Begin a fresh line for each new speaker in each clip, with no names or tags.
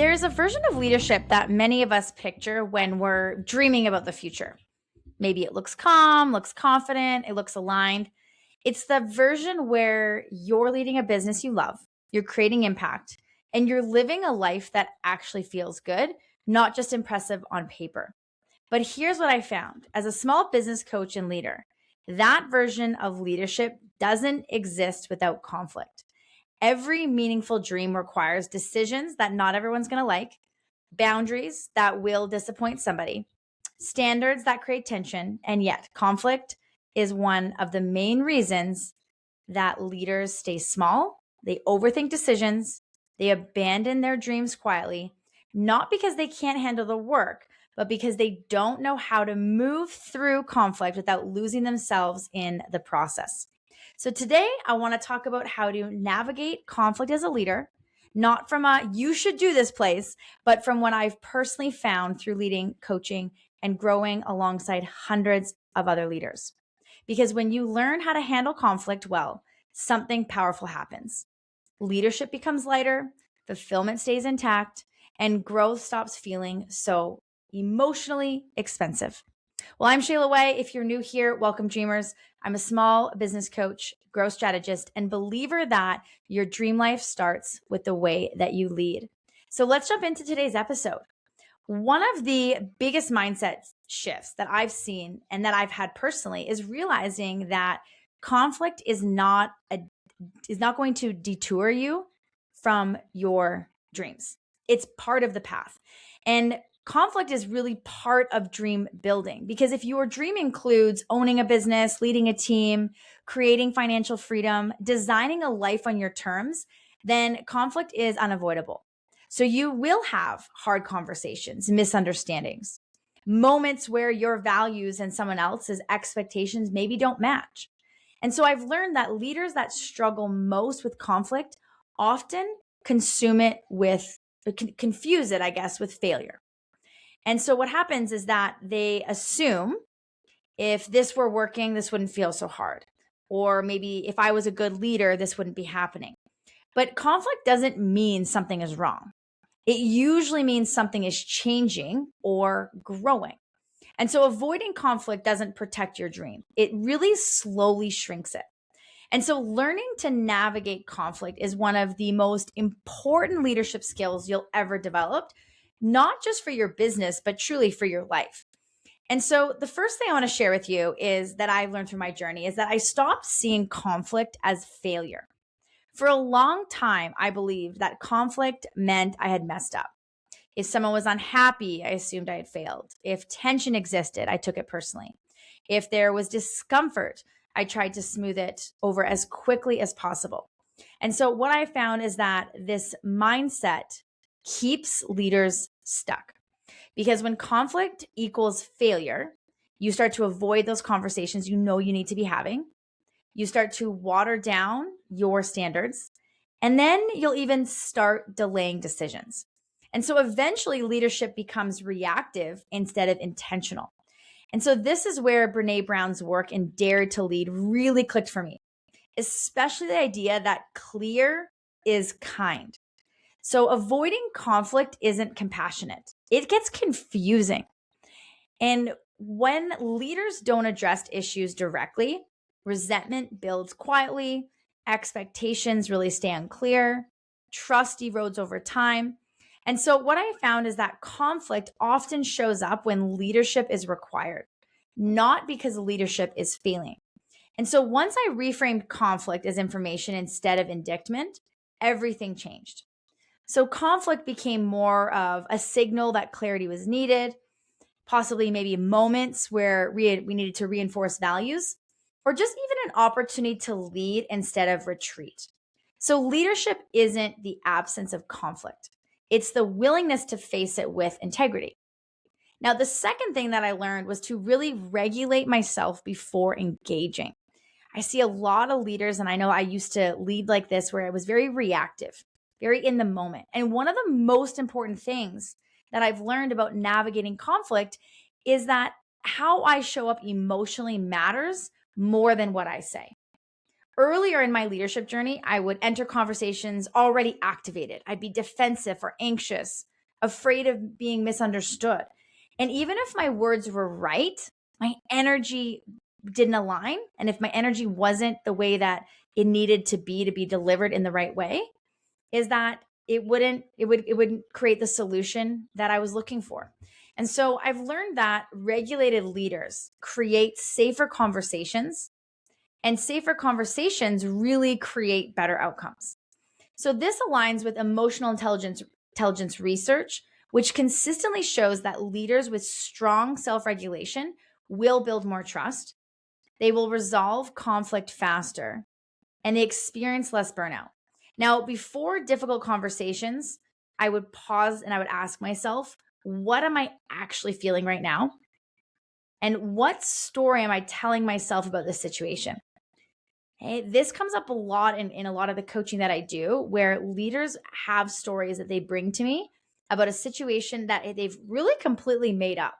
There's a version of leadership that many of us picture when we're dreaming about the future. Maybe it looks calm, looks confident, it looks aligned. It's the version where you're leading a business you love, you're creating impact, and you're living a life that actually feels good, not just impressive on paper. But here's what I found as a small business coach and leader, that version of leadership doesn't exist without conflict. Every meaningful dream requires decisions that not everyone's going to like, boundaries that will disappoint somebody, standards that create tension, and yet conflict is one of the main reasons that leaders stay small, they overthink decisions, they abandon their dreams quietly, not because they can't handle the work, but because they don't know how to move through conflict without losing themselves in the process. So today I want to talk about how to navigate conflict as a leader, not from a you should do this place, but from what I've personally found through leading, coaching, and growing alongside hundreds of other leaders. Because when you learn how to handle conflict well, something powerful happens. Leadership becomes lighter, fulfillment stays intact, and growth stops feeling so emotionally expensive. Well, I'm Shayla Wey. If you're new here, welcome, dreamers. I'm a small business coach, growth strategist, and believer that your dream life starts with the way that you lead. So let's jump into today's episode. One of the biggest mindset shifts that I've seen and that I've had personally is realizing that conflict is not going to detour you from your dreams. It's part of the path. And conflict is really part of dream building, because if your dream includes owning a business, leading a team, creating financial freedom, designing a life on your terms, then conflict is unavoidable. So you will have hard conversations, misunderstandings, moments where your values and someone else's expectations maybe don't match. And so I've learned that leaders that struggle most with conflict often confuse it, I guess, with failure. And so what happens is that they assume if this were working, this wouldn't feel so hard. Or maybe if I was a good leader, this wouldn't be happening. But conflict doesn't mean something is wrong. It usually means something is changing or growing. And so avoiding conflict doesn't protect your dream. It really slowly shrinks it. And so learning to navigate conflict is one of the most important leadership skills you'll ever develop, not just for your business, but truly for your life. And so the first thing I want to share with you is that I've learned through my journey is that I stopped seeing conflict as failure. For a long time, I believed that conflict meant I had messed up. If someone was unhappy, I assumed I had failed. If tension existed, I took it personally. If there was discomfort, I tried to smooth it over as quickly as possible. And so what I found is that this mindset keeps leaders stuck. Because when conflict equals failure, you start to avoid those conversations you know you need to be having. You start to water down your standards, and then you'll even start delaying decisions. And so eventually leadership becomes reactive instead of intentional. And so this is where Brené Brown's work in Dare to Lead really clicked for me, especially the idea that clear is kind. So avoiding conflict isn't compassionate. It gets confusing. And when leaders don't address issues directly, resentment builds quietly, expectations really stay unclear, trust erodes over time. And so what I found is that conflict often shows up when leadership is required, not because leadership is failing. And so once I reframed conflict as information instead of indictment, everything changed. So conflict became more of a signal that clarity was needed, possibly maybe moments where we needed to reinforce values, or just even an opportunity to lead instead of retreat. So leadership isn't the absence of conflict. It's the willingness to face it with integrity. Now, the second thing that I learned was to really regulate myself before engaging. I see a lot of leaders, and I know I used to lead like this, where I was very reactive, very in the moment. And one of the most important things that I've learned about navigating conflict is that how I show up emotionally matters more than what I say. Earlier in my leadership journey, I would enter conversations already activated. I'd be defensive or anxious, afraid of being misunderstood. And even if my words were right, my energy didn't align. And if my energy wasn't the way that it needed to be delivered in the right way, is that it wouldn't create the solution that I was looking for. And so I've learned that regulated leaders create safer conversations, and safer conversations really create better outcomes. So this aligns with emotional intelligence research, which consistently shows that leaders with strong self-regulation will build more trust, they will resolve conflict faster, and they experience less burnout. Now, before difficult conversations, I would pause and I would ask myself, what am I actually feeling right now? And what story am I telling myself about this situation? This comes up a lot in a lot of the coaching that I do, where leaders have stories that they bring to me about a situation that they've really completely made up.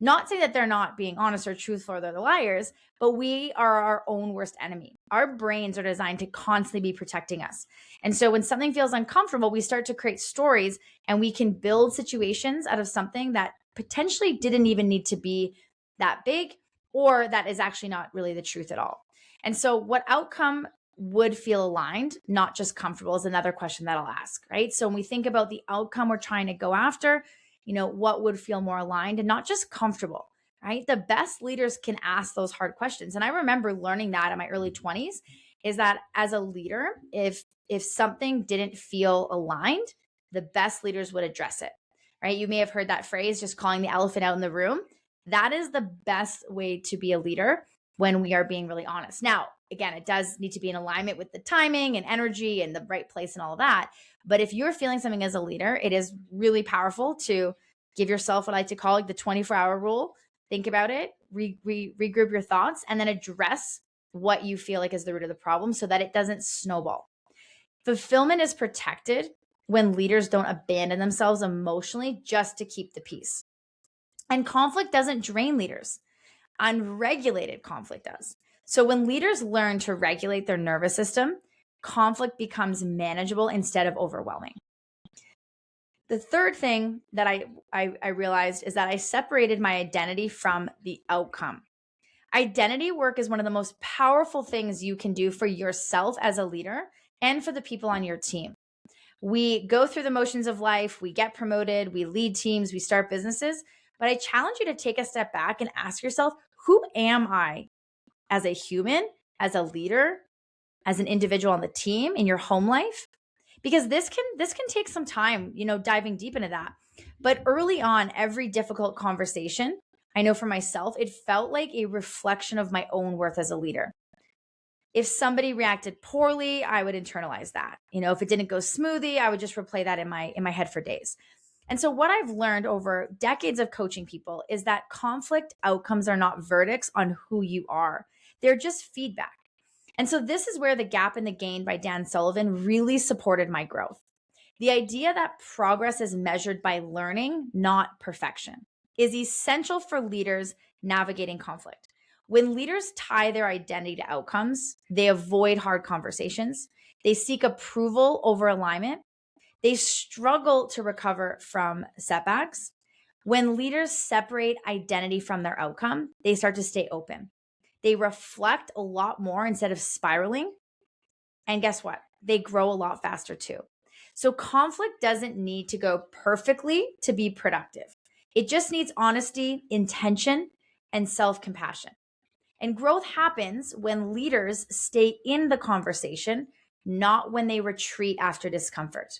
Not saying that they're not being honest or truthful or they're the liars, but we are our own worst enemy. Our brains are designed to constantly be protecting us. And so when something feels uncomfortable, we start to create stories, and we can build situations out of something that potentially didn't even need to be that big, or that is actually not really the truth at all. And so what outcome would feel aligned, not just comfortable, is another question that I'll ask, right? So when we think about the outcome we're trying to go after, what would feel more aligned and not just comfortable, right? The best leaders can ask those hard questions. And I remember learning that in my early 20s, is that as a leader, if something didn't feel aligned, the best leaders would address it, right? You may have heard that phrase, just calling the elephant out in the room. That is the best way to be a leader when we are being really honest. Now, again, it does need to be in alignment with the timing and energy and the right place and all of that. But if you're feeling something as a leader, it is really powerful to give yourself what I like to call the 24-hour rule. Think about it, regroup your thoughts, and then address what you feel like is the root of the problem so that it doesn't snowball. Fulfillment is protected when leaders don't abandon themselves emotionally just to keep the peace. And conflict doesn't drain leaders. Unregulated conflict does. So when leaders learn to regulate their nervous system, conflict becomes manageable instead of overwhelming. The third thing that I realized is that I separated my identity from the outcome. Identity work is one of the most powerful things you can do for yourself as a leader and for the people on your team. We go through the motions of life, we get promoted, we lead teams, we start businesses, but I challenge you to take a step back and ask yourself, who am I as a human, as a leader, as an individual on the team, in your home life? Because this can take some time, diving deep into that. But early on, every difficult conversation, I know for myself, it felt like a reflection of my own worth as a leader. If somebody reacted poorly, I would internalize that. If it didn't go smoothly, I would just replay that in my head for days. And so what I've learned over decades of coaching people is that conflict outcomes are not verdicts on who you are. They're just feedback. And so this is where The Gap and the Gain by Dan Sullivan really supported my growth. The idea that progress is measured by learning, not perfection, is essential for leaders navigating conflict. When leaders tie their identity to outcomes, they avoid hard conversations. They seek approval over alignment. They struggle to recover from setbacks. When leaders separate identity from their outcome, they start to stay open. They reflect a lot more instead of spiraling. And guess what? They grow a lot faster too. So conflict doesn't need to go perfectly to be productive. It just needs honesty, intention, and self-compassion. And growth happens when leaders stay in the conversation, not when they retreat after discomfort.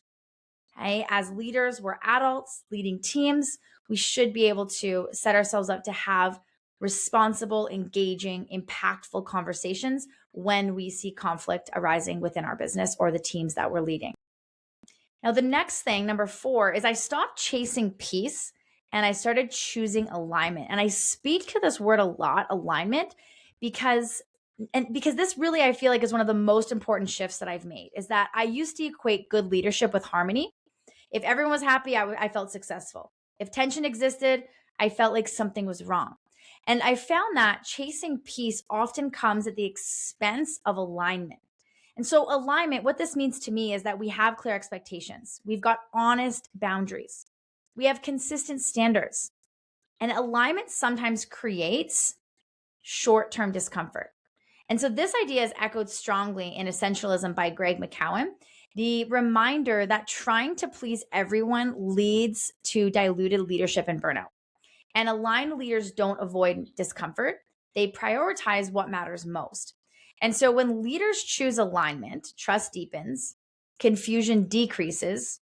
Okay? As leaders, we're adults leading teams. We should be able to set ourselves up to have responsible, engaging, impactful conversations when we see conflict arising within our business or the teams that we're leading. Now, the next thing, number 4, is I stopped chasing peace and I started choosing alignment. And I speak to this word a lot, alignment, because this really, I feel like, is one of the most important shifts that I've made, is that I used to equate good leadership with harmony. If everyone was happy, I felt successful. If tension existed, I felt like something was wrong. And I found that chasing peace often comes at the expense of alignment. And so alignment, what this means to me is that we have clear expectations. We've got honest boundaries. We have consistent standards. And alignment sometimes creates short-term discomfort. And so this idea is echoed strongly in Essentialism by Greg McKeown, the reminder that trying to please everyone leads to diluted leadership and burnout. And aligned leaders don't avoid discomfort. They prioritize what matters most. And so when leaders choose alignment, trust deepens, confusion decreases,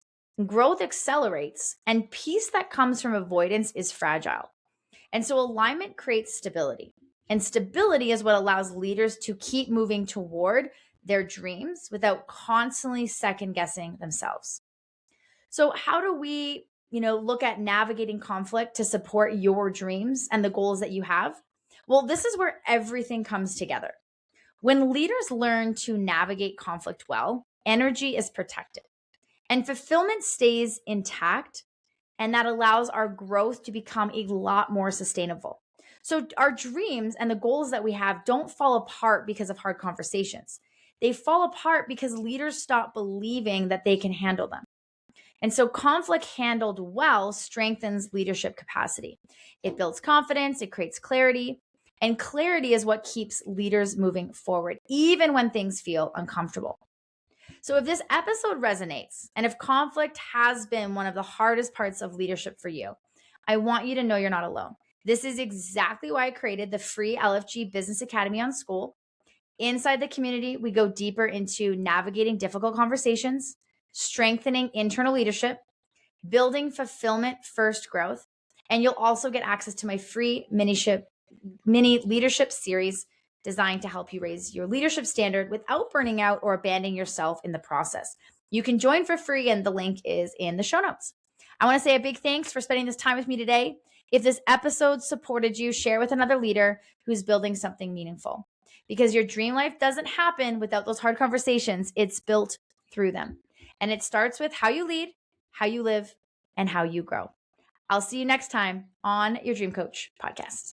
growth accelerates, and peace that comes from avoidance is fragile. And so alignment creates stability. And stability is what allows leaders to keep moving toward their dreams without constantly second guessing themselves. So how do we, look at navigating conflict to support your dreams and the goals that you have? Well, this is where everything comes together. When leaders learn to navigate conflict well, energy is protected and fulfillment stays intact, and that allows our growth to become a lot more sustainable. So our dreams and the goals that we have don't fall apart because of hard conversations. They fall apart because leaders stop believing that they can handle them. And so conflict handled well strengthens leadership capacity. It builds confidence, it creates clarity, and clarity is what keeps leaders moving forward, even when things feel uncomfortable. So if this episode resonates, and if conflict has been one of the hardest parts of leadership for you, I want you to know you're not alone. This is exactly why I created the free LFG Business Academy on Skool. Inside the community, we go deeper into navigating difficult conversations, strengthening internal leadership, building fulfillment first growth, and you'll also get access to my free mini leadership series designed to help you raise your leadership standard without burning out or abandoning yourself in the process. You can join for free, and the link is in the show notes. I want to say a big thanks for spending this time with me today. If this episode supported you, share with another leader who's building something meaningful. Because your dream life doesn't happen without those hard conversations. It's built through them. And it starts with how you lead, how you live, and how you grow. I'll see you next time on your Dream Coach podcast.